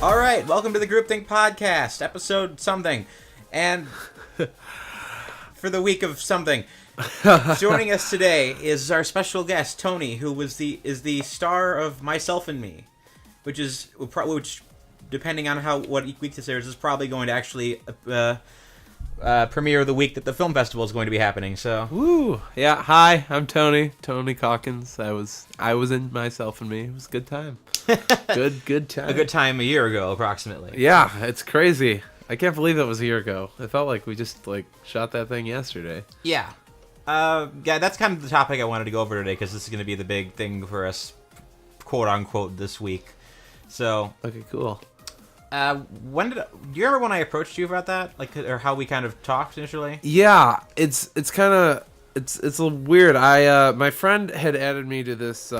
All right, welcome to the Groupthink Podcast, episode something, and for the week of something. Joining us today is our special guest Tony, who is the star of Myself and Me, which depending on what week this airs is probably going to actually premiere the week that the film festival is going to be happening. So, woo, yeah. Hi, I'm Tony Calkins. I was in Myself and Me. It was a good time. Good time. A good time a year ago, approximately. Yeah, it's crazy. I can't believe that was a year ago. It felt like we just shot that thing yesterday. Yeah. That's kind of the topic I wanted to go over today because this is going to be the big thing for us, quote unquote, this week. So. Okay, cool. Do you remember when I approached you about that, or how we kind of talked initially? Yeah, it's a little weird. My friend had added me to this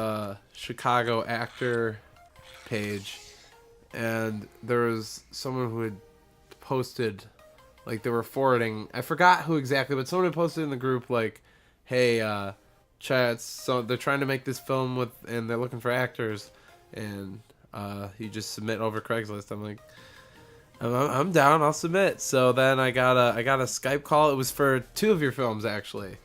Chicago actor page, and there was someone who had posted, they were forwarding. I forgot who exactly, but someone had posted in the group "Hey, chat. So they're trying to make this film and they're looking for actors, and you just submit over Craigslist." I'm like, I'm down. I'll submit. So then I got a Skype call. It was for 2 of your films, actually.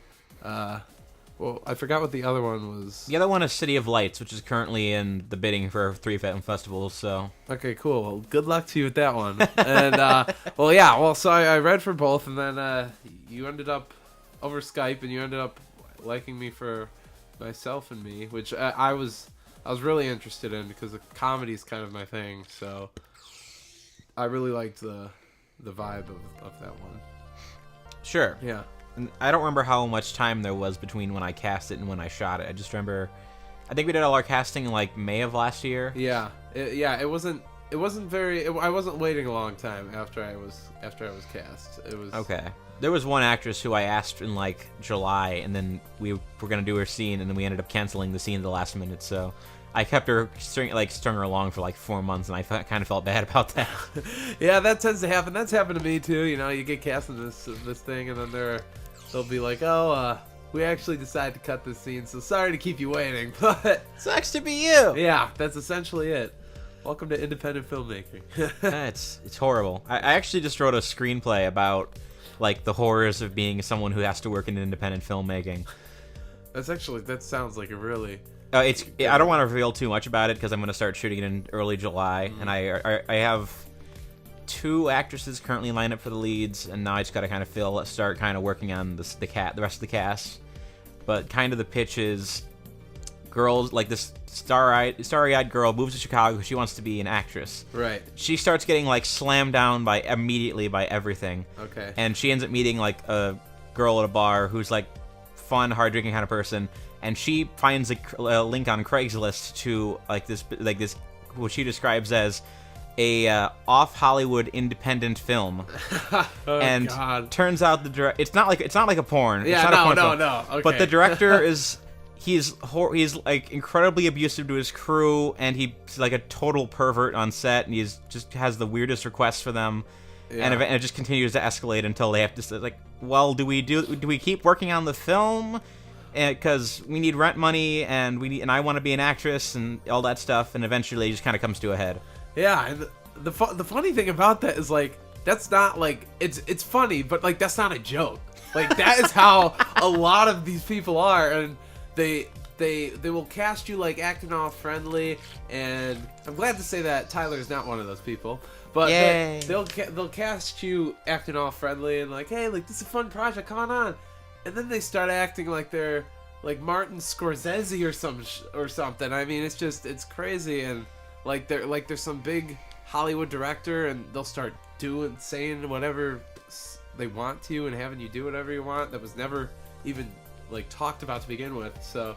Well, I forgot what the other one was. The other one is City of Lights, which is currently in the bidding for 3 film festivals. So okay, cool. Well, good luck to you with that one. And so I read for both, and then you ended up over Skype, and you ended up liking me for Myself and Me, which I was really interested in because the comedy is kind of my thing. So I really liked the vibe of that one. Sure. Yeah. And I don't remember how much time there was between when I cast it and when I shot it. I just remember, I think we did all our casting in May of last year. Yeah, it wasn't very. I wasn't waiting a long time after I was cast. It was okay. There was one actress who I asked in July, and then we were gonna do her scene, and then we ended up canceling the scene at the last minute. So I kept her strung her along for 4 months, and I kind of felt bad about that. Yeah, that tends to happen. That's happened to me too. You get cast in this thing, and then they'll be like, "Oh, we actually decided to cut this scene, so sorry to keep you waiting." But sucks to be you. Yeah, that's essentially it. Welcome to independent filmmaking. It's horrible. I actually just wrote a screenplay about the horrors of being someone who has to work in independent filmmaking. That sounds like a really. I don't want to reveal too much about it because I'm going to start shooting it in early July, and I have 2 actresses currently lined up for the leads, and now I just got to start working on the rest of the cast. But kind of the pitch is, girls this starry-eyed girl moves to Chicago. She wants to be an actress. Right. She starts getting slammed down immediately by everything. Okay. And she ends up meeting a girl at a bar who's fun, hard drinking kind of person, and she finds a link on Craigslist to this what she describes as a off Hollywood independent film. And God. Turns out it's not like a porn. Yeah, it's not a porn film. no. Okay. But the director he's incredibly abusive to his crew, and he's a total pervert on set, and he's just has the weirdest requests for them. Yeah. And it just continues to escalate until they have to say, well, do we keep working on the film? Because we need rent money, and I want to be an actress, and all that stuff, and eventually it just kind of comes to a head. Yeah, and the funny thing about that is that's not it's funny, but that's not a joke. That is how a lot of these people are, and they will cast you acting all friendly, and I'm glad to say that Tyler is not one of those people. But they'll cast you acting all friendly and hey, this is a fun project, come on. And then they start acting like they're Martin Scorsese or something. I mean, it's crazy, and they're some big Hollywood director, and they'll start saying whatever they want to, and having you do whatever you want that was never even talked about to begin with. So,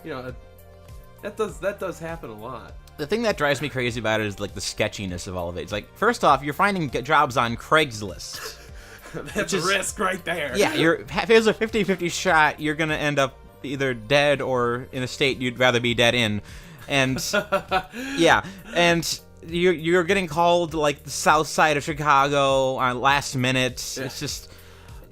that does happen a lot. The thing that drives me crazy about it is the sketchiness of all of it. It's first off, you're finding jobs on Craigslist. That's a risk right there. Yeah, if there's a 50-50 shot, you're gonna end up either dead or in a state you'd rather be dead in. And yeah, and you're getting called the south side of Chicago on last minute. It's just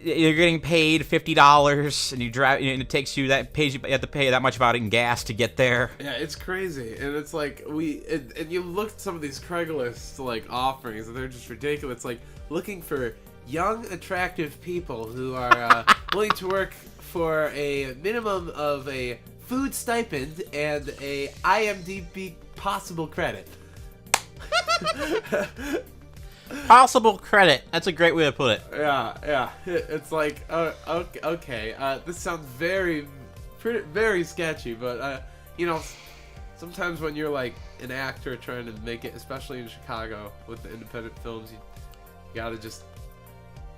you're getting paid $50, and you drive, and it takes you that pays you have to pay that much about it in gas to get there. Yeah, it's crazy, and it's like and you look at some of these Craigslist like offerings, and they're just ridiculous. Like looking for young, attractive people who are willing to work for a minimum of a food stipend and a IMDb possible credit. Possible credit. That's a great way to put it. Yeah. It's like, okay. This sounds very sketchy, but sometimes when you're like an actor trying to make it, especially in Chicago with the independent films, you gotta just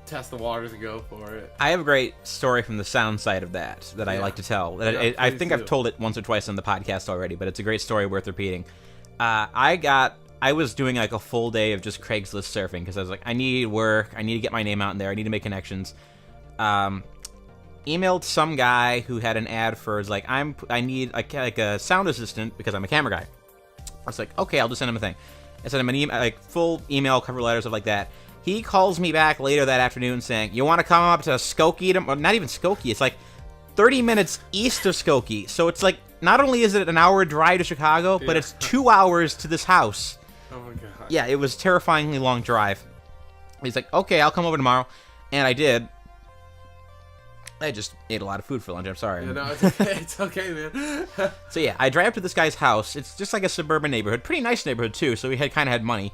test the waters and go for it. I have a great story from the sound side of that I like to tell. I think I've told it once or twice on the podcast already, but it's a great story worth repeating. I was doing like a full day of just Craigslist surfing because I was like, I need work. I need to get my name out in there. I need to make connections. Emailed some guy who had an ad for, like, I need like a sound assistant because I'm a camera guy. I was like, okay, I'll just send him a thing. I sent him an email, like full email, cover letter, stuff like that. He calls me back later that afternoon saying, you want to come up to Skokie? Well, not even Skokie. It's like 30 minutes east of Skokie. So it's like, not only is it an hour drive to Chicago, but it's 2 hours to this house. Oh my god. Yeah, it was a terrifyingly long drive. He's like, okay, I'll come over tomorrow. And I did. I just ate a lot of food for lunch. I'm sorry. Yeah, no, it's okay. It's okay, man. So yeah, I drive up to this guy's house. It's just like a suburban neighborhood. Pretty nice neighborhood, too. So he kind of had money.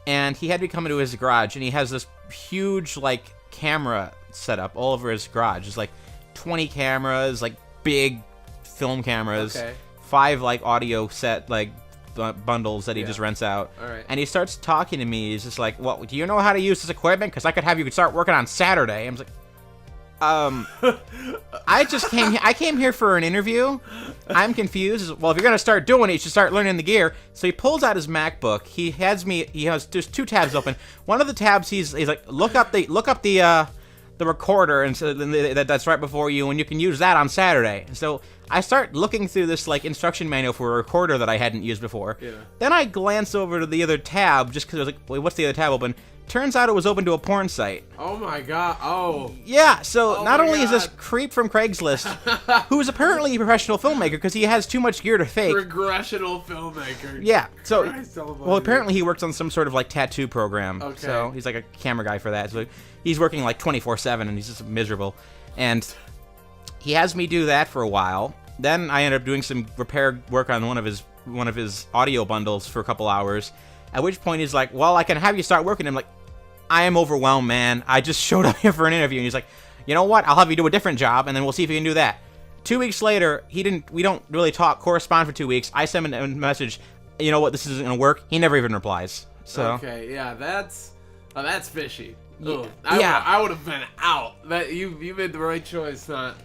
And he had me come into his garage. And he has this huge, like, camera set up all over his garage. There's, like, 20 cameras, like, big film cameras. Okay. 5, like, audio set, like, bundles that he just rents out. All right. And he starts talking to me. He's just like, well, do you know how to use this equipment? Because I could have you start working on Saturday. I was like, I came here for an interview. I'm confused. Well, if you're going to start doing it, you should start learning the gear. So he pulls out his MacBook. He has just 2 tabs open. One of the tabs, he's like, look up the recorder, and so that's right before you, and you can use that on Saturday. And so I start looking through this like instruction manual for a recorder that I hadn't used before. Yeah. Then I glance over to the other tab just because I was like, wait, what's the other tab open? Turns out it was open to a porn site. Oh my god. Oh. Yeah, so not only is God. this creep from Craigslist, who's apparently a professional filmmaker because he has too much gear to fake. Regressional filmmaker. Yeah, so, Christ almighty. well, apparently he works on some sort of like tattoo program. Okay. So he's like a camera guy for that. So he's working like 24/7 and he's just miserable. And he has me do that for a while. Then I ended up doing some repair work on one of his audio bundles for a couple hours. At which point he's like, well, I can have you start working. I'm like, I am overwhelmed, man. I just showed up here for an interview. And he's like, you know what? I'll have you do a different job, and then we'll see if you can do that. 2 weeks later, we don't really correspond for 2 weeks. I send him a message, you know what, this isn't going to work. He never even replies. So. Okay, yeah, that's fishy. Yeah. I would have been out. That you made the right choice, not.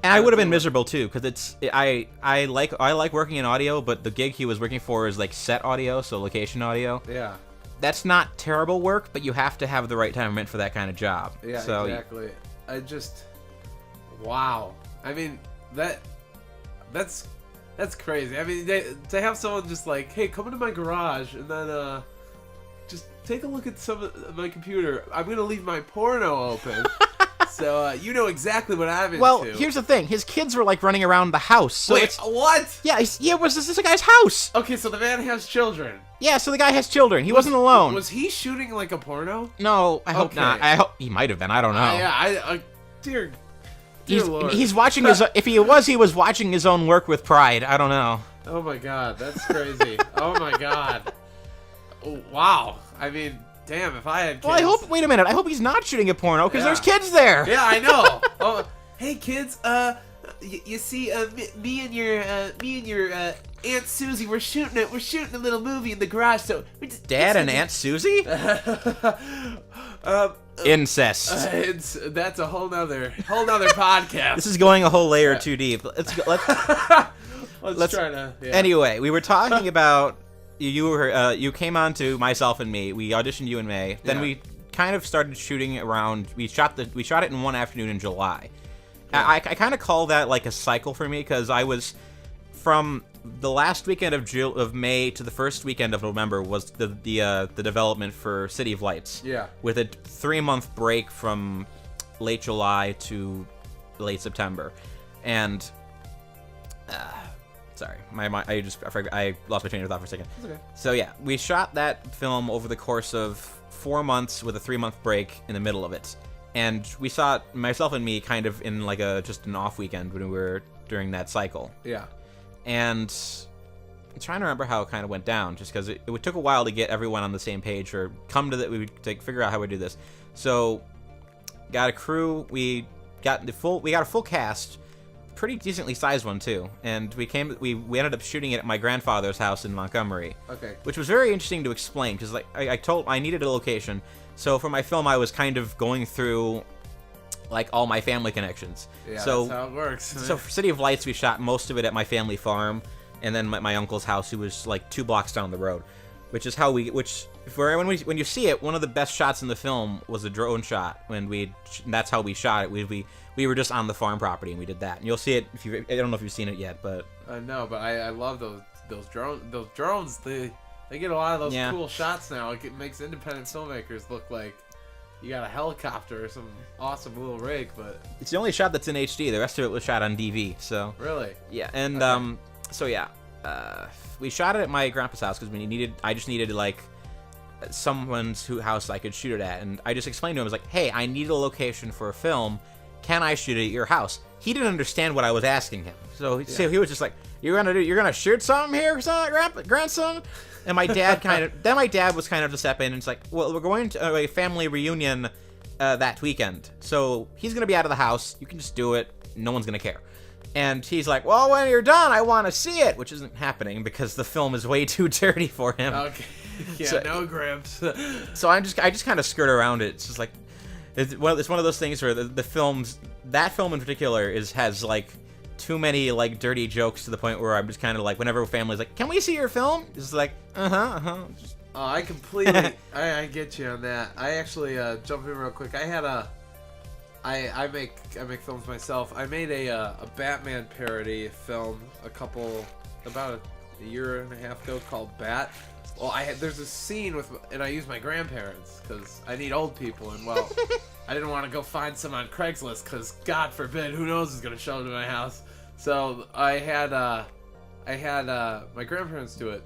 And I would have been miserable too, because I like working in audio, but the gig he was working for is like set audio, so location audio. Yeah. That's not terrible work, but you have to have the right temperament for that kind of job. Yeah, so, exactly. Wow. I mean, that's crazy. I mean, to have someone just like, hey, come into my garage and then just take a look at some of my computer. I'm gonna leave my porno open. So you know exactly what I'm into. Well, here's the thing. His kids were like running around the house. So wait, what? Yeah, this is a guy's house. Okay, so the man has children. Yeah, so the guy has children. He wasn't alone. Was he shooting like a porno? No, I hope not. I hope he might have been. I don't know. Yeah, dear Lord. He's watching his. If he was watching his own work with pride. I don't know. Oh my god, that's crazy. Oh my god. Wow. I mean, damn, if I had kids. Well, wait a minute. I hope he's not shooting a porno because there's kids there. Yeah, I know. Oh, hey kids, you see, me and your Aunt Susie, we're shooting a little movie in the garage. So Dad and Aunt Susie? Incest. That's a whole nother podcast. This is going a whole layer too deep. Let's try to. Yeah. Anyway, we were talking about you came on to Myself and Me. We auditioned you in May. Then we kind of started shooting around. We shot it in one afternoon in July. Yeah. I kind of call that like a cycle for me because I was from the last weekend of May to the first weekend of November was the development for City of Lights. Yeah. With a 3-month break from late July to late September. And sorry, I lost my train of thought for a second. It's okay. So yeah, we shot that film over the course of 4 months with a 3-month break in the middle of it. And we saw it, myself and me, kind of in like just an off weekend when we were during that cycle. Yeah. And I'm trying to remember how it kind of went down, just because it took a while to get everyone on the same page or come to figure out how we do this. So, got a crew. We got a full cast, pretty decently sized one too, and we ended up shooting it at my grandfather's house in Montgomery. Okay. Which was very interesting to explain, because like I needed a location. So for my film, I was kind of going through like all my family connections. Yeah, so, that's how it works. So for City of Lights, we shot most of it at my family farm, and then my uncle's house, who was like 2 blocks down the road. When you see it, one of the best shots in the film was a drone shot. That's how we shot it. We were just on the farm property and we did that. And you'll see it I don't know if you've seen it yet, but I know, but I love those drones. They get a lot of those cool shots now. It makes independent filmmakers look like you got a helicopter or some awesome little rig, but it's the only shot that's in HD. The rest of it was shot on DV. So really, yeah, and we shot it at my grandpa's house because I just needed like someone's house I could shoot it at, and I just explained to him, I was like, hey, I need a location for a film. Can I shoot it at your house? He didn't understand what I was asking him, so he was just like, you're gonna shoot something here, son, grandson? And my dad was kind of to step in, and it's like, well, we're going to a family reunion that weekend, so he's gonna be out of the house. You can just do it. No one's gonna care. And he's like, well, when you're done, I want to see it, which isn't happening because the film is way too dirty for him. Okay. Yeah, no Gramps. So I just kind of skirt around it. It's just like it's one of those things where that film in particular has like too many like dirty jokes to the point where I'm just kind of like, whenever a family's like, can we see your film? It's like, Just... Oh, I completely, I get you on that. I actually jump in real quick. I make films myself. I made a Batman parody film about a year and a half ago called Bat. Well, there's a scene and I use my grandparents because I need old people, and well, I didn't want to go find some on Craigslist because God forbid, who knows who's gonna show up to my house. So I had my grandparents do it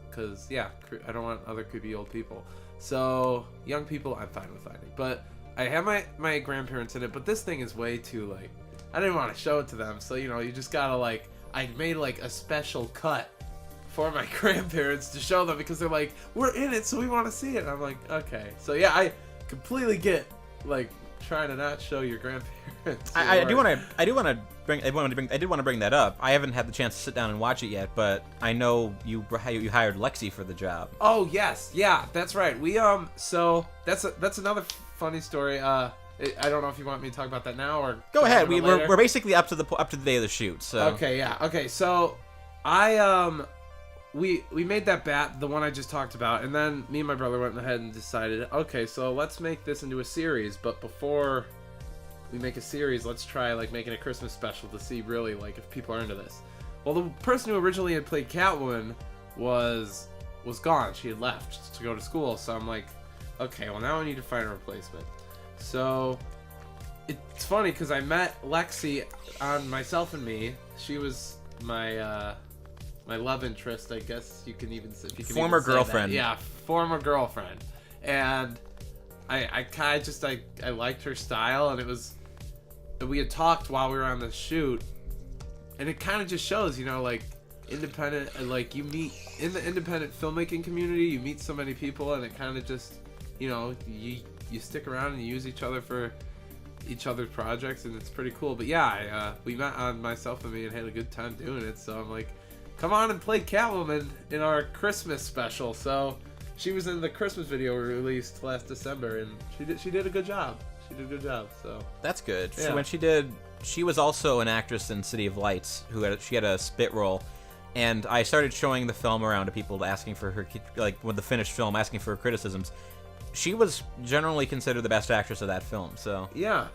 because I don't want other creepy old people. So young people, I'm fine with finding, but I have my grandparents in it. But this thing is way too like, I didn't want to show it to them. So you just gotta like, I made like a special cut for my grandparents to show them because they're like, we're in it, so we want to see it. And I'm like, okay. So yeah, I completely get like trying to not show your grandparents. I did want to bring that up. I haven't had the chance to sit down and watch it yet, but I know you hired Lexi for the job. Oh yes, yeah, that's right. We so that's another funny story. I don't know if you want me to talk about that now or go ahead. We're basically up to the day of the shoot. So okay, yeah, okay. So we made that bat, the one I just talked about, and then me and my brother went ahead and decided, okay, so let's make this into a series. But before we make a series, let's try like making a Christmas special to see really like if people are into this. Well, the person who originally had played Catwoman was gone. She had left to go to school. So I'm like, okay, well now I need to find a replacement. So it's funny because I met Lexi on Myself and Me. She was my love interest, I guess you can even say. Former girlfriend. Yeah, former girlfriend. And I liked her style, and we had talked while we were on the shoot, and it kind of just shows, like independent, like you meet in the independent filmmaking community, you meet so many people, and it kind of just, you stick around and you use each other for each other's projects, and it's pretty cool. But yeah, we met on Myself and Me and had a good time doing it, so I'm like, come on and play Catwoman in our Christmas special. So she was in the Christmas video we released last December, and she did a good job. So that's good. Yeah. So when she was also an actress in City of Lights she had a spit role, and I started showing the film around to people, asking for her, like with the finished film, asking for her criticisms. She was generally considered the best actress of that film. So yeah,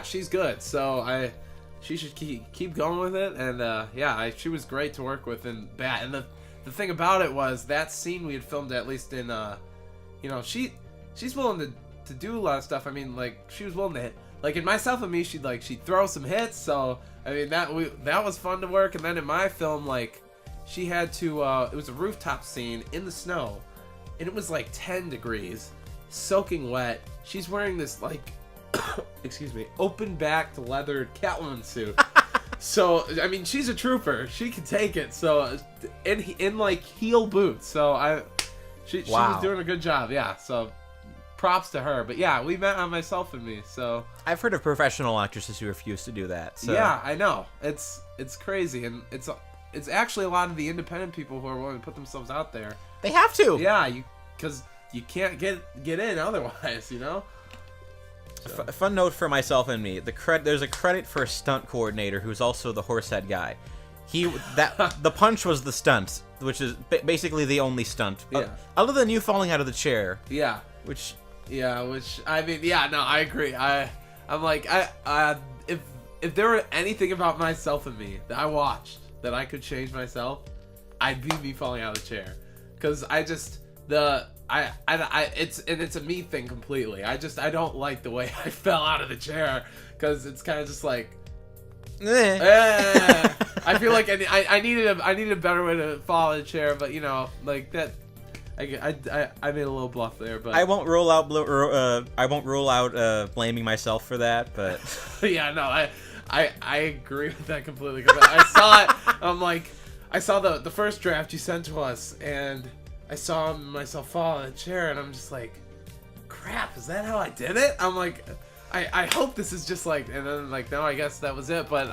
she's good. So she should keep going with it, and she was great to work with in Bat. And the thing about it was that scene we had filmed, at least in she's willing to do a lot of stuff. I mean, like, she was willing to like in Myself and Me, she'd throw some hits. So I mean that was fun to work. And then in my film, like she had to it was a rooftop scene in the snow, and it was like 10 degrees, soaking wet. She's wearing this like excuse me, open backed leather Catwoman suit. So I mean, she's a trooper. She can take it. So in like heel boots. So she was doing a good job. Yeah. So props to her. But yeah, we met on Myself and Me. So I've heard of professional actresses who refuse to do that. So. Yeah, I know. It's crazy, and it's actually a lot of the independent people who are willing to put themselves out there. They have to. Yeah, because you can't get in otherwise, you know. So. A fun note for Myself and Me: there's a credit for a stunt coordinator who's also the horsehead guy. The punch was the stunt, which is basically the only stunt, other than you falling out of the chair. Yeah. Which I mean, yeah, no, I agree. I'm like, if there were anything about Myself and Me that I watched that I could change myself, I'd be me falling out of the chair, because it's a me thing completely. I don't like the way I fell out of the chair, because it's kind of just like, I feel like I needed a better way to fall out of the chair, but you know, like that. I made a little bluff there, but I won't rule out blaming myself for that, but yeah, no, I agree with that completely, because I saw it. I'm like, I saw the first draft you sent to us, and I saw myself fall in a chair, and I'm just like, crap, is that how I did it? I'm like, I hope this is just like, and then like, no, I guess that was it. But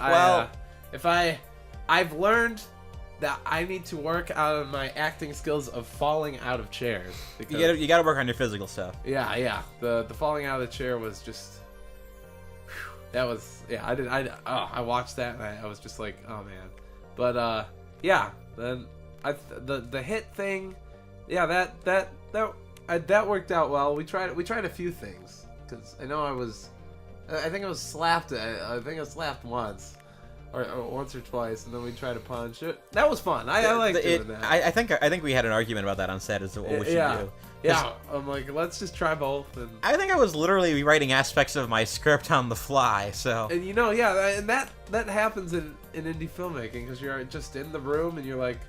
I've learned that I need to work on my acting skills of falling out of chairs. You gotta work on your physical stuff. Yeah. The falling out of the chair was just, that was, yeah. I watched that, and I was just like, oh man. But yeah. Then the hit thing, yeah. That worked out well. We tried a few things, because I know I think I was slapped. I think I was slapped once. Or once or twice, and then we tried to punch it. That was fun. I liked doing that. I think we had an argument about that on set as to what we should do. Yeah, I'm like, let's just try both. And I think I was literally rewriting aspects of my script on the fly. So and you know, yeah, and that happens in indie filmmaking, because you're just in the room and you're like,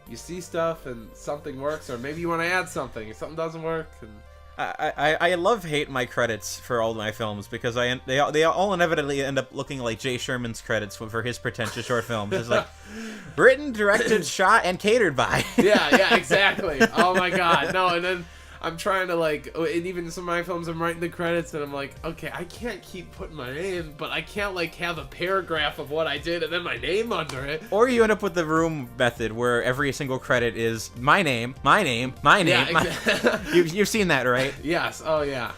you see stuff and something works, or maybe you want to add something, something doesn't work, and I hate my credits for all my films, because they all inevitably end up looking like Jay Sherman's credits for his pretentious short films. It's like written, directed, shot, and catered by. Yeah, exactly. Oh my god, no, and then I'm trying to like, and even some of my films, I'm writing the credits, and I'm like, okay, I can't keep putting my name, but I can't like have a paragraph of what I did and then my name under it. Or you end up with the room method, where every single credit is my name, my name, my name. Yeah, exactly. You've seen that, right? Yes. Oh yeah.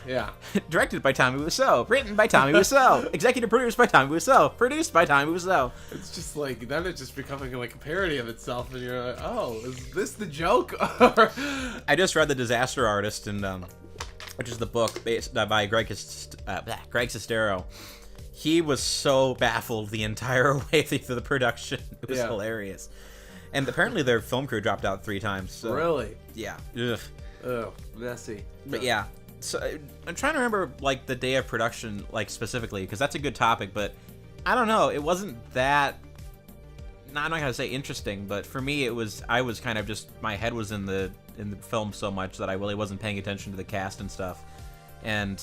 Directed by Tommy Wiseau, written by Tommy Wiseau, executive produced by Tommy Wiseau, produced by Tommy Wiseau. It's just like, then it's just becoming like a parody of itself, and you're like, oh, is this the joke? I just read The Disaster Artist, and which is the book based by Greg Sestero. He was so baffled the entire way through the production. It was hilarious. And apparently their film crew dropped out 3 times. So, really? Yeah. Ugh, messy. But yeah. So I'm trying to remember like the day of production, like specifically, because that's a good topic. But I don't know. It wasn't that. I'm not gonna say interesting, but for me, I was kind of just, my head was in the film so much that I really wasn't paying attention to the cast and stuff, and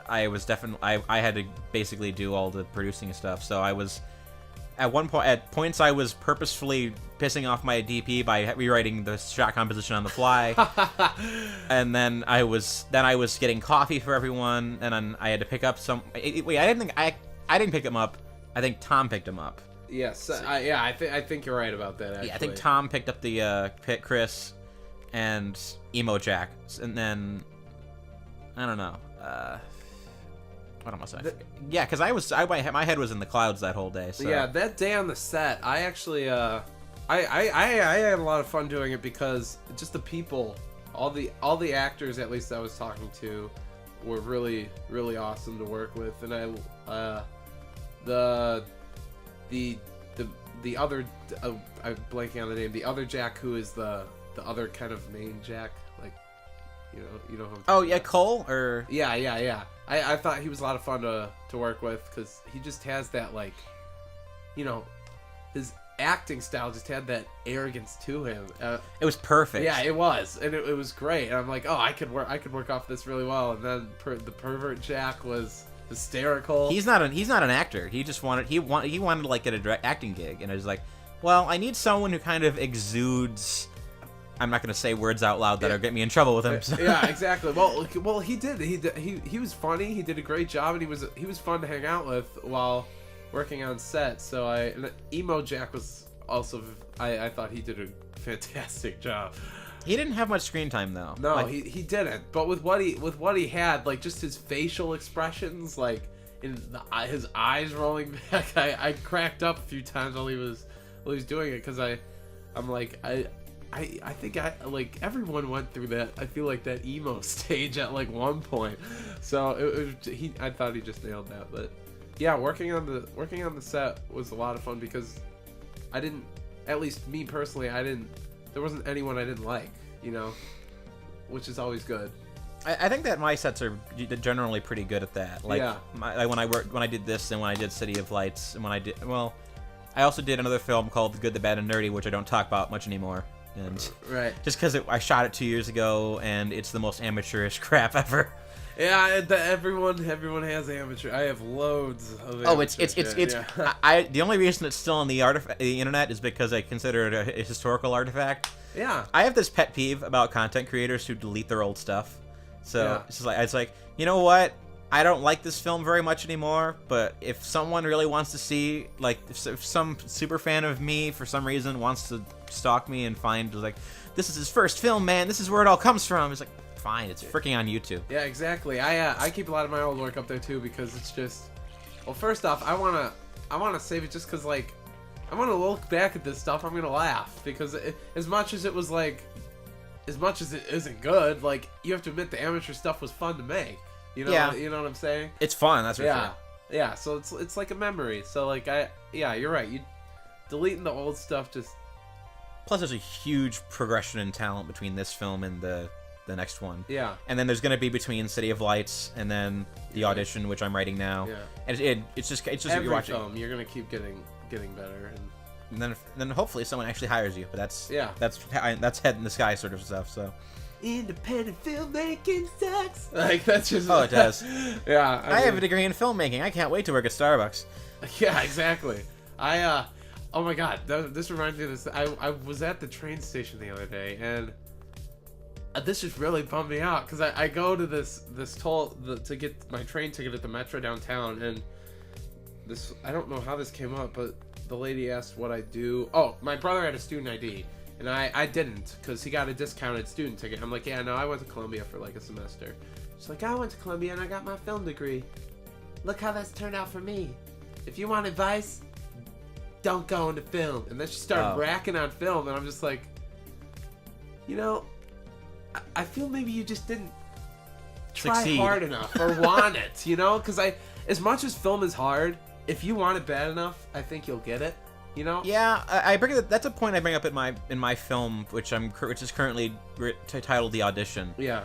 I was definitely I had to basically do all the producing stuff. So I was at points I was purposefully pissing off my DP by rewriting the shot composition on the fly, and then I was getting coffee for everyone, and then I had to pick up some. Wait, I didn't pick him up. I think Tom picked him up. Yes, I think you're right about that. Actually. Yeah, I think Tom picked up the Chris and Emo Jack, and then I don't know. What am I saying? Yeah, because my head was in the clouds that whole day. So. Yeah, that day on the set, I actually I had a lot of fun doing it, because just the people, all the actors at least I was talking to, were really really awesome to work with, and the other I'm blanking on the name. The other Jack, who is the other kind of main Jack, like You know who I'm Oh talking yeah, about. Cole or Yeah. I thought he was a lot of fun to work with because he just has that, like, his acting style just had that arrogance to him. it was perfect. Yeah, it was, and it was great. And I'm like, oh, I could work off this really well. And then the pervert Jack was hysterical. He's not an actor. He just wanted he wanted to like get a direct acting gig, and I was like, well, I need someone who kind of exudes. I'm not going to say words out loud that will get me in trouble with him. So. Yeah, exactly. Well, he did. He was funny. He did a great job, and he was fun to hang out with while working on set. So and Emo Jack was also. I thought he did a fantastic job. He didn't have much screen time though. No, like, he didn't. But with what he had, like just his facial expressions, like his eyes rolling back, I cracked up a few times while he was doing it because I'm like I think like everyone went through that. I feel like that emo stage at like one point. So I thought he just nailed that. But yeah, working on the set was a lot of fun because I didn't, at least me personally, there wasn't anyone I didn't like, which is always good. I think that my sets are generally pretty good at that. Like, yeah. When I did this and when I did City of Lights and when I also did another film called The Good, the Bad, and Nerdy, which I don't talk about much anymore. And right. Just because I shot it 2 years ago and it's the most amateurish crap ever. Yeah, everyone has amateur. I have loads of. Oh, it's yeah. The only reason it's still on the internet is because I consider it a historical artifact. Yeah. I have this pet peeve about content creators who delete their old stuff. So yeah. it's like, you know what? I don't like this film very much anymore, but if someone really wants to see, like, if some super fan of me for some reason wants to stalk me and find, like, this is his first film, man, this is where it all comes from, it's like, fine, it's freaking on YouTube. Yeah, exactly. I keep a lot of my old work up there too because it's just, well, first off, I wanna save it just because, like, I want to look back at this stuff. I'm gonna laugh because as much as it isn't good, like, you have to admit the amateur stuff was fun to make. Yeah. You know what I'm saying? It's fun, that's for sure. Yeah, so it's like a memory. So, like, you're right. You deleting the old stuff just. Plus, there's a huge progression in talent between this film and the next one. Yeah. And then there's gonna be between City of Lights and then the audition, which I'm writing now. Yeah. And it's just Every what you're watching. film, you're gonna keep getting better. And then hopefully someone actually hires you. But that's head in the sky sort of stuff. So. Independent filmmaking sucks. Like, that's just. Oh, it does. Yeah. I have a degree in filmmaking. I can't wait to work at Starbucks. Yeah, exactly. Oh my God, this reminds me of this. I was at the train station the other day, and this just really bummed me out because I go to this to get my train ticket at the Metro downtown, and this, I don't know how this came up, but the lady asked what I do. Oh, my brother had a student ID. And I didn't, because he got a discounted student ticket. I'm like, yeah, no, I went to Columbia for like a semester. She's like, I went to Columbia and I got my film degree. Look how that's turned out for me. If you want advice, don't go into film. And then she started racking on film, and I'm just like, I feel maybe you just didn't try hard enough or want it, Because as much as film is hard, if you want it bad enough, I think you'll get it. Yeah, that's a point I bring up in my film, which is currently titled The Audition. Yeah.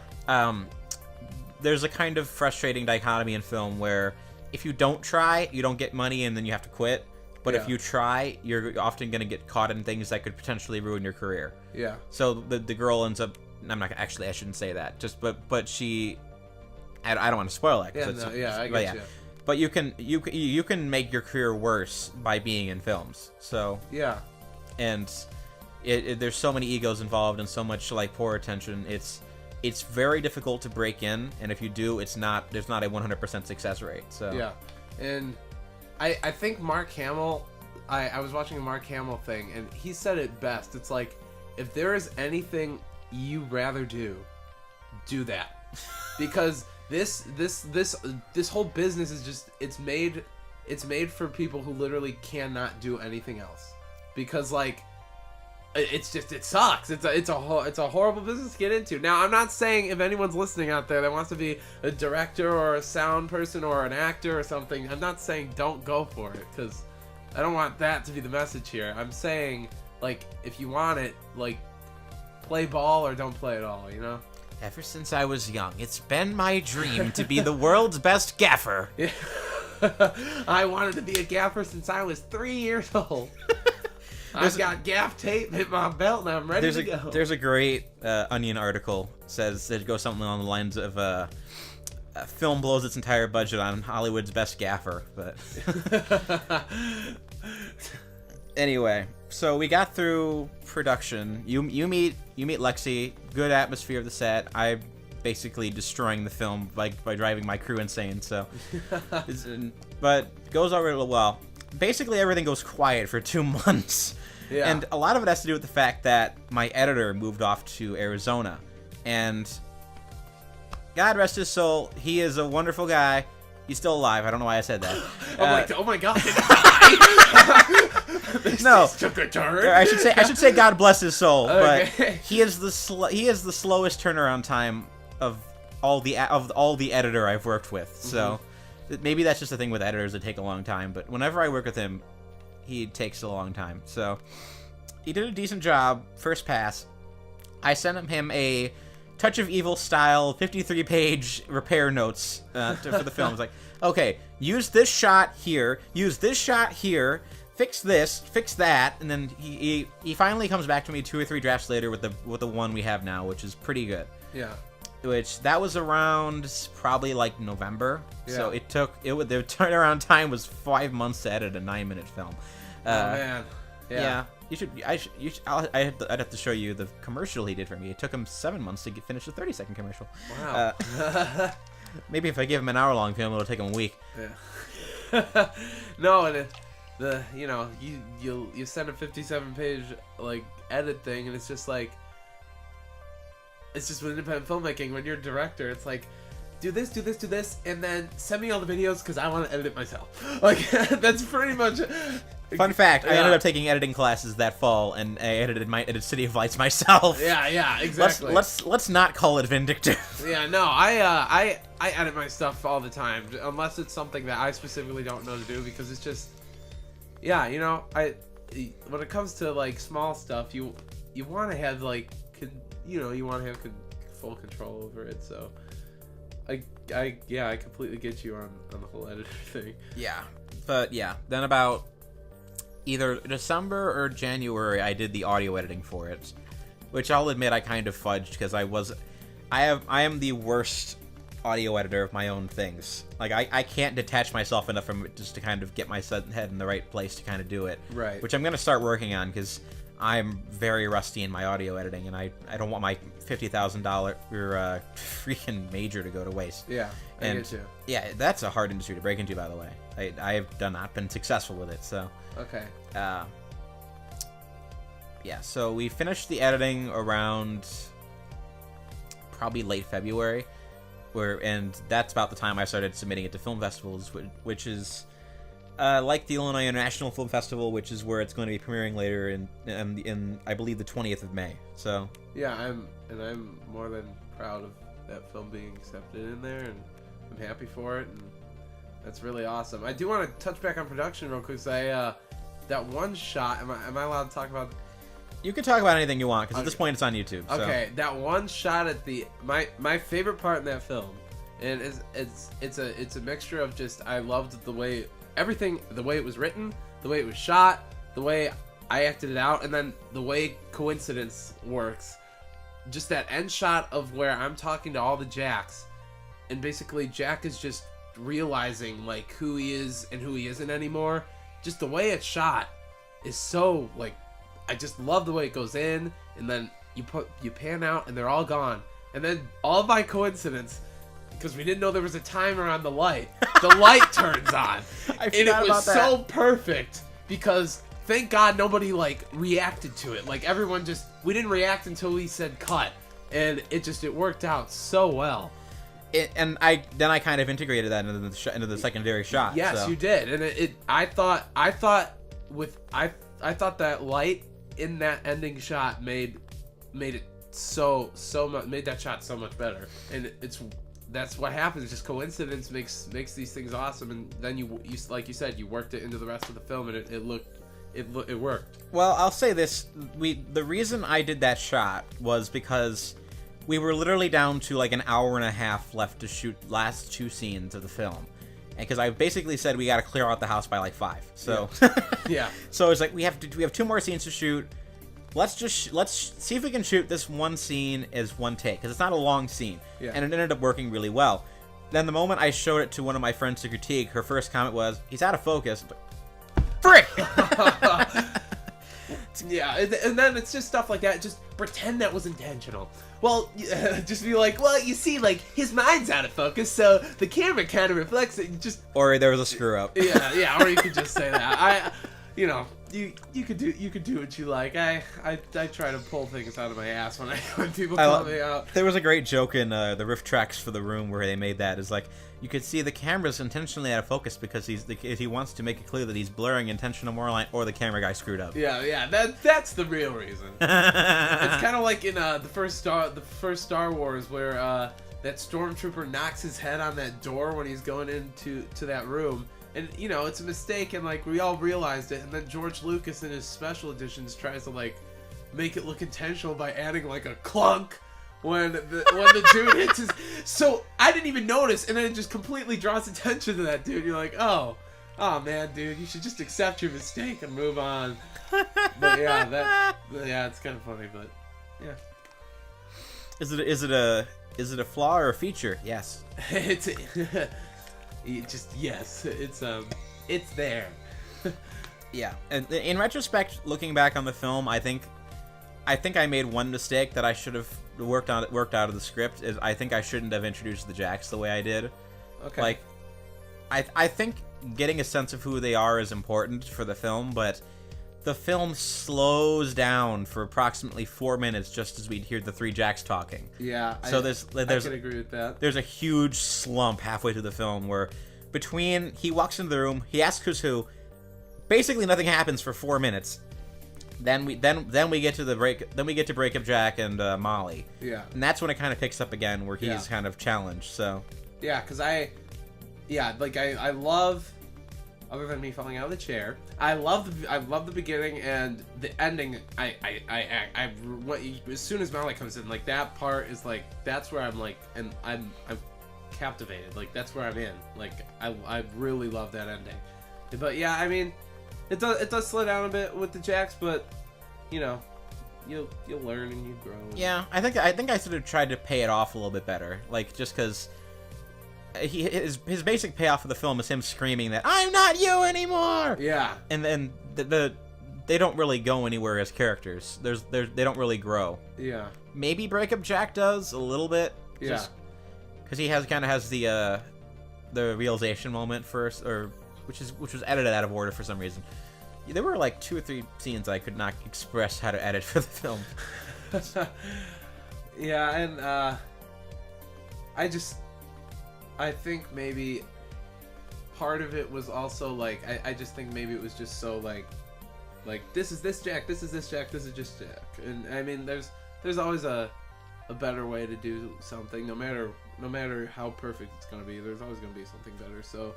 There's a kind of frustrating dichotomy in film where if you don't try, you don't get money and then you have to quit. But if you try, you're often going to get caught in things that could potentially ruin your career. Yeah. So the girl ends up. I shouldn't say that. But she. I don't want to spoil that. I get you. But you can make your career worse by being in films. So yeah, and there's so many egos involved and so much like poor attention. It's very difficult to break in, and if you do, there's not a 100% success rate. So yeah, and I think Mark Hamill. I was watching a Mark Hamill thing, and he said it best. It's like, if there is anything you rather do that, because. This whole business is just it's made for people who literally cannot do anything else, because like it sucks. It's a horrible business to get into. Now, I'm not saying if anyone's listening out there that wants to be a director or a sound person or an actor or something, I'm not saying don't go for it, because I don't want that to be the message here. I'm saying, like, if you want it, like, play ball or don't play at all, Ever since I was young, it's been my dream to be the world's best gaffer. Yeah. I wanted to be a gaffer since I was 3 years old. I've got gaff tape in my belt and I'm ready to go. There's a great Onion article says it goes something along the lines of a film blows its entire budget on Hollywood's best gaffer, but anyway, so we got through production. You meet Lexi. Good atmosphere of the set. I basically destroying the film by driving my crew insane. So, but goes over real well. Basically, everything goes quiet for 2 months, and a lot of it has to do with the fact that my editor moved off to Arizona, and God rest his soul, he is a wonderful guy. He's still alive. I don't know why I said that. Oh my God! No, this took a turn. I should say God bless his soul. Okay. But he is the slowest turnaround time of all the editor I've worked with. So maybe that's just the thing with editors that take a long time. But whenever I work with him, he takes a long time. So he did a decent job. First pass. I sent him a Touch of Evil style 53-page repair notes for the film. It's like, okay, use this shot here, use this shot here, fix this, fix that, and then he finally comes back to me 2 or 3 drafts later with the one we have now, which is pretty good. Yeah. Which that was around probably like November. Yeah. So the turnaround time was 5 months to edit a 9-minute film. Oh man. Yeah. I'd have to show you the commercial he did for me. It took him 7 months to finish the 30-second commercial. Wow. Maybe if I give him an hour-long film, it'll take him a week. Yeah. No, and you send a 57-page like edit thing, and it's just with independent filmmaking. When you're a director, it's like, do this, and then send me all the videos because I want to edit it myself. Like that's pretty much. Fun fact: I ended up taking editing classes that fall, and I edited City of Lights myself. Yeah, exactly. Let's not call it vindictive. Yeah, no, I edit my stuff all the time, unless it's something that I specifically don't know to do, because it's just, when it comes to like small stuff, you want to have full control over it. So, I completely get you on the whole editor thing. Yeah, but yeah, then about either December or January, I did the audio editing for it, which I'll admit I kind of fudged because I am the worst audio editor of my own things. Like I can't detach myself enough from it just to kind of get my head in the right place to kind of do it. Right. Which I'm gonna start working on because I'm very rusty in my audio editing, and I don't want my $50,000 freaking major to go to waste. Yeah, I get you. Yeah, that's a hard industry to break into, by the way. I have not been successful with it, so. Okay. Yeah, so we finished the editing around probably late February, and that's about the time I started submitting it to film festivals, which is like the Illinois International Film Festival, which is where it's going to be premiering later in I believe the 20th of May. So yeah, I'm more than proud of that film being accepted in there, and I'm happy for it, and that's really awesome. I do want to touch back on production real quick. That one shot. Am I allowed to talk about? You can talk about anything you want, because at this point it's on YouTube. So. Okay, that one shot at my favorite part in that film, and it's a mixture of just, I loved the way it was written, the way it was shot, the way I acted it out, and then the way coincidence works. Just that end shot of where I'm talking to all the Jacks, and basically Jack is just realizing like who he is and who he isn't anymore. Just the way it's shot is so like, I just love the way it goes in, and then you pan out and they're all gone, and then all by coincidence, because we didn't know there was a timer on the light turns on. And it was so perfect, because thank God nobody like reacted to it. Like everyone we didn't react until we said cut, and it worked out so well. I kind of integrated that into the secondary shot. Yes, so. You did, and I thought that light in that ending shot made it so much, made that shot so much better, and that's what happens. Just coincidence makes these things awesome, and then you like you said, you worked it into the rest of the film, and it worked. Well, I'll say this: the reason I did that shot was because we were literally down to like an hour and a half left to shoot last 2 scenes of the film. And because I basically said we got to clear out the house by like 5. So yeah. So it's like we have 2 more scenes to shoot. Let's see if we can shoot this one scene as one take, because it's not a long scene. Yeah. And it ended up working really well. Then the moment I showed it to one of my friends to critique, her first comment was, "He's out of focus." Frick! Yeah, and then it's just stuff like that. Just pretend that was intentional. Well, just be like, well, you see, like, his mind's out of focus, so the camera kind of reflects it. And just Or there was a screw up. yeah, or you could just say that. You could do what you like. I try to pull things out of my ass when people call me out. There was a great joke in the riff tracks for The Room where they made that. Is like, you could see the camera's intentionally out of focus because he wants to make it clear that he's blurring intentional moral or the camera guy screwed up. Yeah, that's the real reason. It's kind of like in the first Star Wars where that stormtrooper knocks his head on that door when he's going into that room. And, it's a mistake, and, like, we all realized it, and then George Lucas in his special editions tries to, like, make it look intentional by adding, like, a clunk when the dude hits his... So, I didn't even notice, and then it just completely draws attention to that dude. You're like, oh man, dude, you should just accept your mistake and move on. But, yeah, it's kind of funny, but, yeah. Is it a flaw or a feature? Yes. Yes, it's there. Yeah, and in retrospect, looking back on the film, I think I made one mistake that I should have worked out of the script. Is I think I shouldn't have introduced the Jacks the way I did. Okay. Like, I think getting a sense of who they are is important for the film, but the film slows down for approximately 4 minutes just as we hear the 3 Jacks talking. Yeah, so I can agree with that. There's a huge slump halfway through the film where between he walks into the room, he asks who's who, basically nothing happens for 4 minutes. Then we get to Breakup Jack and Molly. Yeah. And that's when it kind of picks up again where he's kind of challenged. So. Yeah, because I love. Other than me falling out of the chair, I love the beginning and the ending. As soon as Molly comes in, like that part is like that's where I'm like, and I'm captivated. Like that's where I'm in. Like I really love that ending. But yeah, I mean, it does slow down a bit with the Jacks, but you'll learn and you grow. Yeah, I think I sort of tried to pay it off a little bit better, like just because. His basic payoff of the film is him screaming that I'm not you anymore. Yeah, and then they don't really go anywhere as characters. They don't really grow. Yeah, maybe Breakup Jack does a little bit. Yeah, because he has the realization moment first, or which was edited out of order for some reason. There were like 2 or 3 scenes I could not express how to edit for the film. Yeah, and I think maybe part of it was also like I just think maybe it was just so like this is this Jack, this is this Jack, this is just Jack, and I mean there's always a better way to do something, no matter how perfect it's gonna be. There's always gonna be something better. So,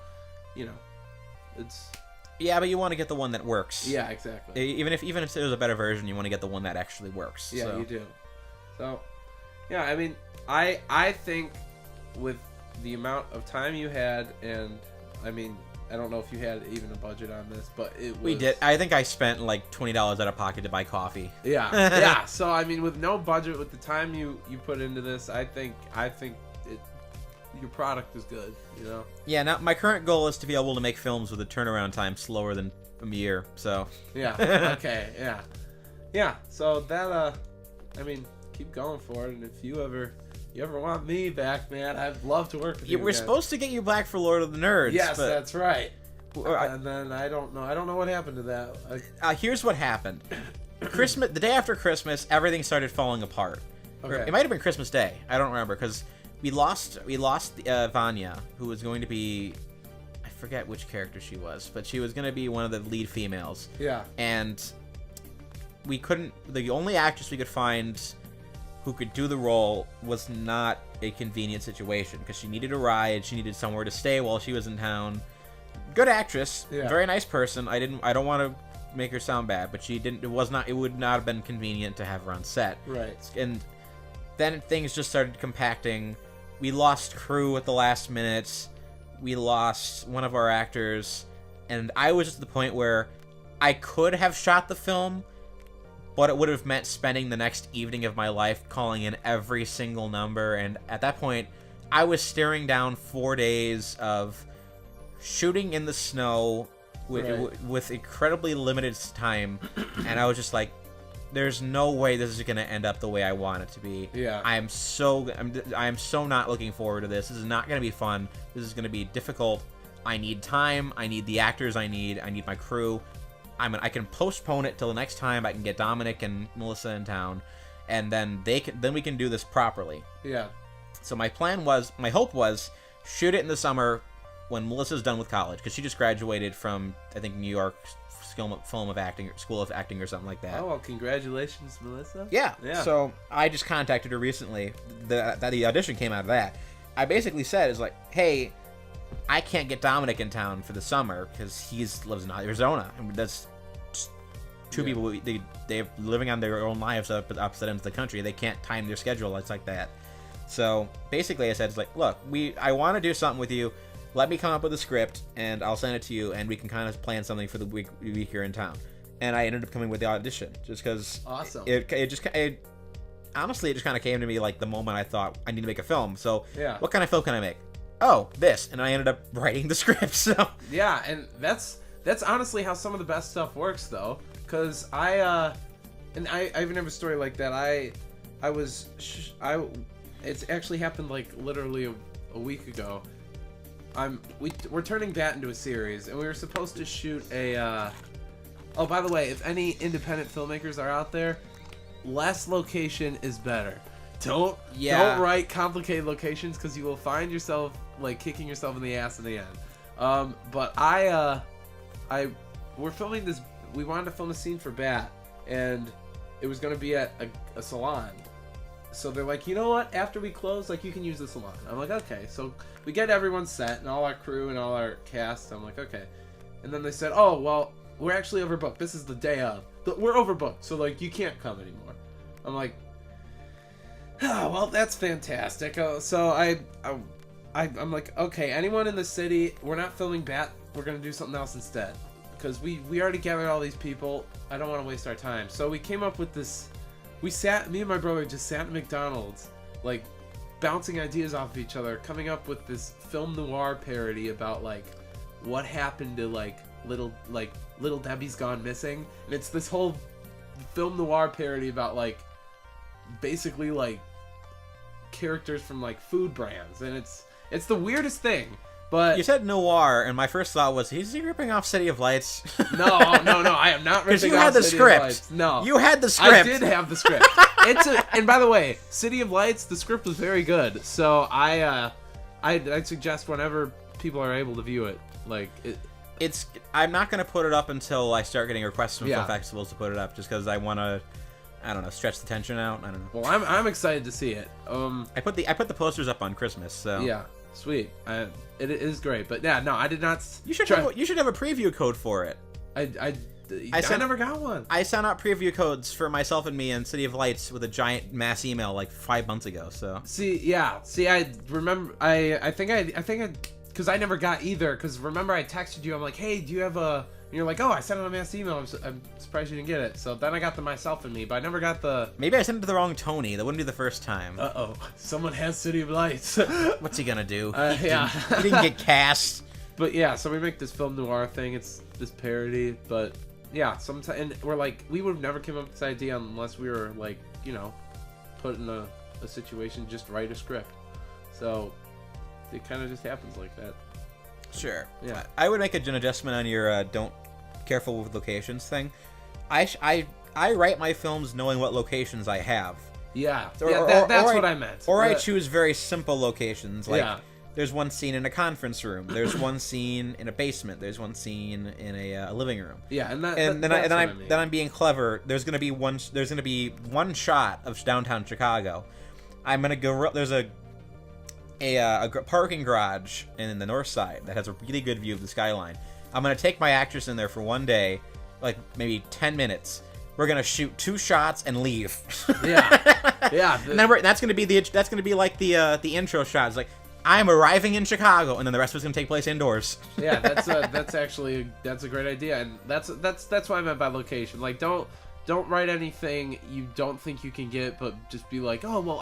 it's but you want to get the one that works. Yeah, exactly. Even if there's a better version, you want to get the one that actually works. Yeah, so. You do. So, yeah, I mean, I think with the amount of time you had, and I mean, I don't know if you had even a budget on this, but it was... We did. I think I spent like $20 out of pocket to buy coffee. Yeah, yeah. So I mean, with no budget, with the time you put into this, I think your product is good. Yeah. Now my current goal is to be able to make films with a turnaround time slower than a year. So. Yeah. Okay. Yeah. Yeah. So that I mean, keep going for it, and if you ever want me back, man, I'd love to work with you. We're supposed to get you back for Lord of the Nerds. Yes, but... that's right. And then I don't know what happened to that. Here's what happened. The day after Christmas, everything started falling apart. Okay. It might have been Christmas Day. I don't remember because we lost Vanya, who was going to be, I forget which character she was, but she was going to be one of the lead females. Yeah. And the only actress we could find who could do the role was not a convenient situation because she needed a ride, she needed somewhere to stay while she was in town. Good actress, very nice person. I don't want to make her sound bad, but it would not have been convenient to have her on set. Right. And then things just started compacting. We lost crew at the last minute. We lost one of our actors. And I was at the point where I could have shot the film, but it would have meant spending the next evening of my life calling in every single number. And at that point, I was staring down 4 days of shooting in the snow with incredibly limited time. And I was just like, there's no way this is going to end up the way I want it to be. Yeah. I am so not looking forward to this. This is not going to be fun. This is going to be difficult. I need time. I need the actors I need my crew. I can postpone it till the next time I can get Dominic and Melissa in town, and then we can do this properly. Yeah. So my hope was shoot it in the summer when Melissa's done with college, because she just graduated from, I think, New York School of Acting or something like that. Oh, well, congratulations, Melissa. Yeah. So I just contacted her recently. The audition came out of that. I basically said, is like, hey, I can't get Dominic in town for the summer because he lives in Arizona, and that's two people. They're living on their own lives up opposite ends of the country. They can't time their schedule. It's like that. So basically, I said, it's like, look, I want to do something with you. Let me come up with a script, and I'll send it to you, and we can kind of plan something for the week you're in town. And I ended up coming with the audition just because. Awesome. Honestly, it just kind of came to me like the moment I thought I need to make a film. So yeah. What kind of film can I make? Oh, this. And I ended up writing the script. So yeah, and that's honestly how some of the best stuff works, though. Because I even have a story like that. It's actually happened like literally a week ago. We're turning that into a series, and we were supposed to shoot a. Oh, by the way, if any independent filmmakers are out there, less location is better. Don't write complicated locations, because you will find yourself like kicking yourself in the ass in the end. But we're filming this. We wanted to film a scene for Bat, and it was going to be at a salon. So they're like, you know what? After we close, like, you can use the salon. I'm like, okay. So we get everyone set and all our crew and all our cast. I'm like, okay. And then they said, oh, well, we're actually overbooked. This is the day of. We're overbooked, so like you can't come anymore. I'm like, oh, well, that's fantastic. So I'm like, okay, anyone in the city, we're not filming Bat. We're gonna do something else instead, because we already gathered all these people. I don't want to waste our time. So we came up with this. Me and my brother just sat at McDonald's, like, bouncing ideas off of each other, coming up with this film noir parody about, like, what happened to, like, Little Debbie's Gone Missing. And it's this whole film noir parody about, like, basically, like, characters from, like, food brands. And it's the weirdest thing. But you said noir, and my first thought was, is he ripping off City of Lights? No, I am not ripping off City of Lights. Because you had the script. No. You had the script. I did have the script. And by the way, City of Lights, the script was very good. So I'd suggest whenever people are able to view it, like I'm not going to put it up until I start getting requests from film festivals to put it up, just because I want to, I don't know, stretch the tension out. I don't know. Well, I'm excited to see it. I put the posters up on Christmas, so yeah. Sweet. It is great, but yeah, no, I did not. You should have a preview code for it. I never got one. I sent out preview codes for myself and me and City of Lights with a giant mass email like 5 months ago. So I remember. I think because I never got either. Because remember, I texted you. I'm like, hey, do you have a? And you're like, oh, I sent out a mass email. I'm surprised you didn't get it. So then I got the myself and me, but I never got the. Maybe I sent it to the wrong Tony. That wouldn't be the first time. Uh-oh. Someone has City of Lights. What's he gonna do? Yeah. He didn't get cast. But yeah, so we make this film noir thing. It's this parody, but yeah, sometimes, and we're like, we would have never come up with this idea unless we were like, you know, put in a situation, just write a script. So it kind of just happens like that. Sure. Yeah. I would make an adjustment on your don't careful with locations thing. I write my films knowing what locations I have. Yeah. That's what I meant. Or I choose very simple locations. Like there's one scene in a conference room. There's one scene in a basement. There's one scene in a living room. Yeah, then I'm being clever. There's gonna be one shot of downtown Chicago. I'm gonna go. There's a parking garage in the north side that has a really good view of the skyline. I'm going to take my actress in there for one day, like maybe 10 minutes, we're gonna shoot 2 shots and leave. Yeah. And then that's gonna be like the intro shot. It's like, I'm arriving in Chicago, and then the rest of it's gonna take place indoors. Yeah, that's a great idea, and that's what I meant by location. Like, don't write anything you don't think you can get, but just be like, oh well,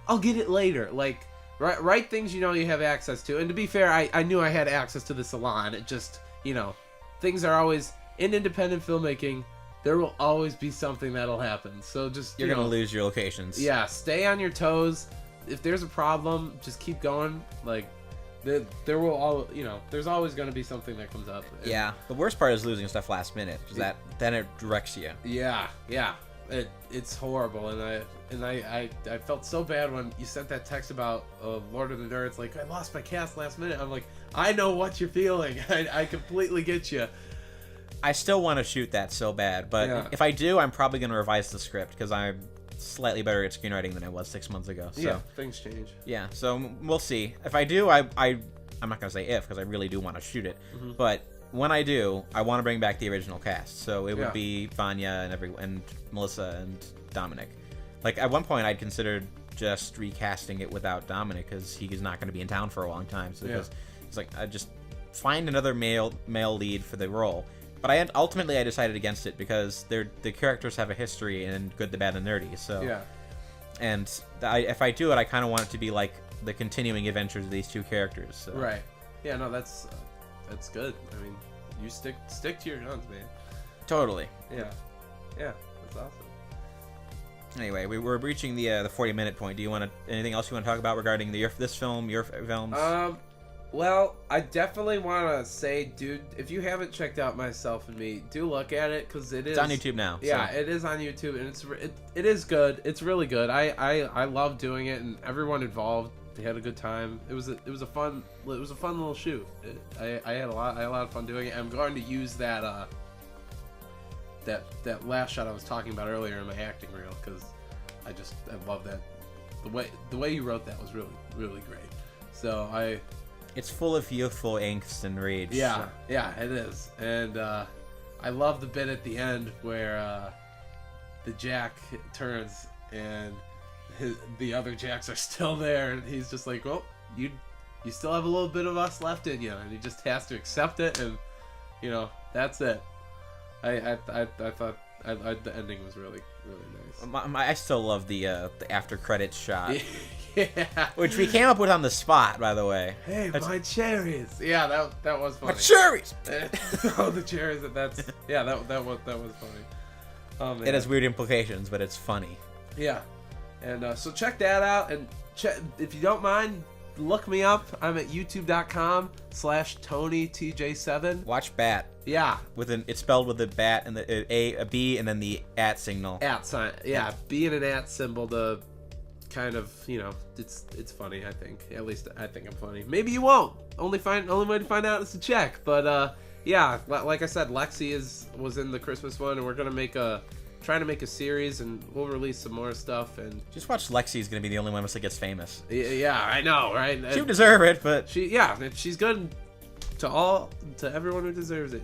I'll get it later. Like, write things you know you have access to. And to be fair, I knew I had access to the salon. It just, things are always in independent filmmaking. There will always be something that'll happen. So just you're gonna lose your locations. Yeah, stay on your toes. If there's a problem, just keep going. Like, there will there's always going to be something that comes up. And yeah, the worst part is losing stuff last minute, because then it wrecks you. Yeah, it's horrible, and I felt so bad when you sent that text about Lord of the Nerds. Like, I lost my cast last minute. I'm like, I know what you're feeling. I completely get you. I still want to shoot that so bad, but if I do, I'm probably going to revise the script, because I'm slightly better at screenwriting than I was 6 months ago. So. Yeah, things change. Yeah, so we'll see. If I do, I'm not gonna say if, because I really do want to shoot it. Mm-hmm. But when I do, I want to bring back the original cast. So it would be Vanya and Melissa and Dominic. Like, at one point, I'd considered just recasting it without Dominic, because he's not going to be in town for a long time. So it's like, I just find another male lead for the role. But ultimately I decided against it, because the characters have a history in Good, the Bad, and Nerdy. So and if I do it, I kind of want it to be like the continuing adventures of these 2 characters. So. Right. Yeah. No, that's good. I mean, you stick to your guns, man. Totally. Yeah. That's awesome. Anyway, we're reaching the 40-minute point. Do you want anything else you want to talk about regarding this film, your films? Well, I definitely want to say, dude, if you haven't checked out Myself and Me, do look at it, because it's on YouTube now. Yeah, so. It is on YouTube, and it is good. It's really good. I love doing it, and everyone involved, they had a good time. It was a fun little shoot. I had a lot of fun doing it. I'm going to use that last shot I was talking about earlier in my acting reel, because I love that. The way you wrote that was really, really great. So it's full of youthful angst and rage. Yeah, it is. And I love the bit at the end where the Jack turns and the other Jacks are still there, and he's just like, well, you still have a little bit of us left in you, and he just has to accept it, and that's it. I thought the ending was really, really nice. I still love the after credits shot. Yeah. Which we came up with on the spot, by the way. Hey, my cherries. Yeah, that was funny. My cherries. Oh, the cherries. That was funny. Oh, man. It has weird implications, but it's funny. Yeah, and so check that out, and if you don't mind, look me up. I'm at youtube.com/TonyTJ7. Watch Bat. Yeah. It's spelled with a bat and a B and then the at signal. At sign. Yeah, B and an at symbol to kind of, it's funny, I think. At least I think I'm funny. Maybe you won't. Only way to find out is to check. But yeah, like I said, Lexi was in the Christmas one, and we're gonna trying to make a series, and we'll release some more stuff. And just watch Lexi's gonna be the only one of us that gets famous. Yeah, I know, right? She would deserve it, but she's good to everyone who deserves it.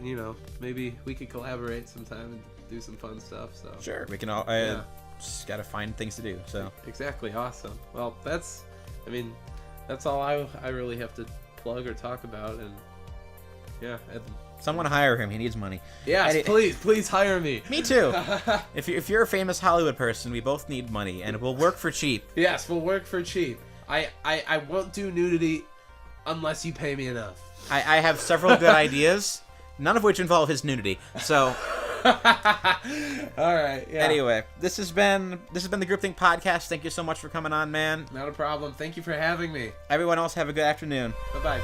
Maybe we could collaborate sometime and do some fun stuff. So sure, we can all. Just gotta find things to do. So exactly, awesome. Well, that's all I really have to plug or talk about, and someone hire him. He needs money. Yes, please hire me. Me too. If you're a famous Hollywood person, we both need money, and we'll work for cheap. Yes, we'll work for cheap. I won't do nudity unless you pay me enough. I have several good ideas, none of which involve his nudity. So. All right. Yeah. Anyway, this has been the Groupthink Podcast. Thank you so much for coming on, man. Not a problem. Thank you for having me. Everyone else, have a good afternoon. Bye-bye.